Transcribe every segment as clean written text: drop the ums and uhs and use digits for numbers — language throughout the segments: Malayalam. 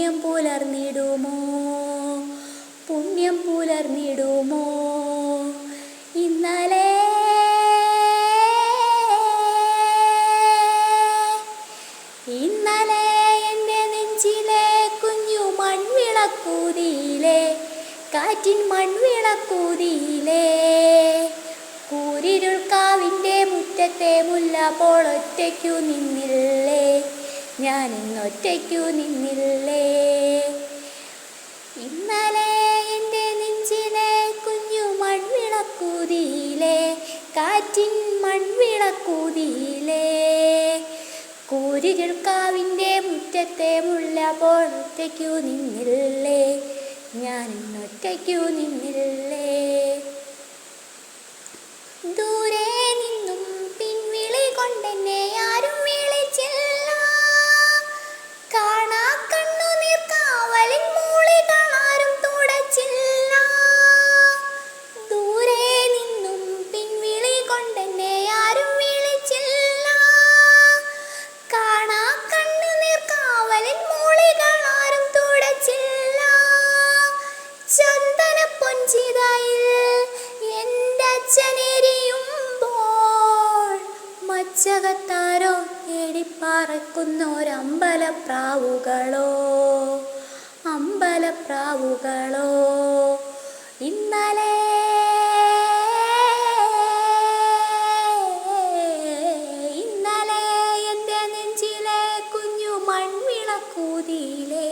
പുണ്യം പുലർന്നിടുമോ, പുണ്യം പുലർന്നിടുമോ. ഇന്നലെ ഇന്നലെ എൻ്റെ നെഞ്ചിലെ കുഞ്ഞു മൺവിളക്കൂതിയിലെ, കാറ്റിൻ മൺവിളക്കൂതിയിലെ, കൂരിരുൾ കാവിൻ്റെ മുറ്റത്തെ മുല്ലപ്പോൾ ഒറ്റയ്ക്കു നിന്നില്ലേ, ഞാൻ ഇന്നൊറ്റയ്ക്കു നിന്നില്ലേ. ഇന്നലെ എൻ്റെ നെഞ്ചിലെ കുഞ്ഞു മൺവിളക്കൂതിയിലെ, കാറ്റിൻ മൺവിളക്കൂതിയിലെ, കൂരിരുൾ കാവിൻ്റെ മുറ്റത്തെ മുല്ലപ്പോൾ ഒറ്റയ്ക്കു നിന്നില്ലേ, ഞാൻ ഇന്നൊറ്റയ്ക്കു നിന്നില്ലേ. ദൂരെ നിന്നും പിൻവിളി കൊണ്ടെന്നെ ആരും വിളിച്ചില്ല, കാണാ കണ്ണുനീർ കാവലിൻ മൂളികൾ ആരും തുടച്ചില്ല. ദൂരെ നിന്നും പിൻവിളി കൊണ്ടെന്നെ ആരും വിളിച്ചില്ല, കാണാ കണ്ണുനീർ കാവലിൻ മൂളികൾ ആരും തുടച്ചില്ല. ചന്ദന പൊൻചിതയിൽ എൻ്റെ അച്ഛനെരിയുമ്പോൾ മച്ചകത്താരോ തേടിപ്പറക്കുന്നൊരമ്പലപ്രാവുകളോ, അമ്പലപ്രാവുകളോ. ഇന്നലെ ഇന്നലെ എൻ്റെ നെഞ്ചിലെ കുഞ്ഞു മൺവിളക്കൂതിയിലെ,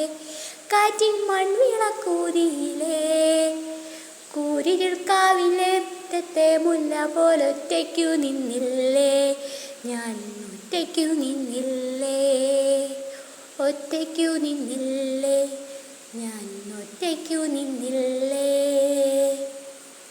കാറ്റിൻ മൺവിളക്കൂതിയിലെ, കൂരിരുൾ കാവിലെ മുറ്റത്തെ മുല്ല പോലൊറ്റയ്ക്കു നിന്നില്ലേ, ഞാൻ ഒറ്റയ്ക്കു നിന്നില്ലേ, ഒറ്റയ്ക്കു നിന്നില്ലേ, ഞാൻ ഒറ്റയ്ക്കു നിന്നില്ലേ.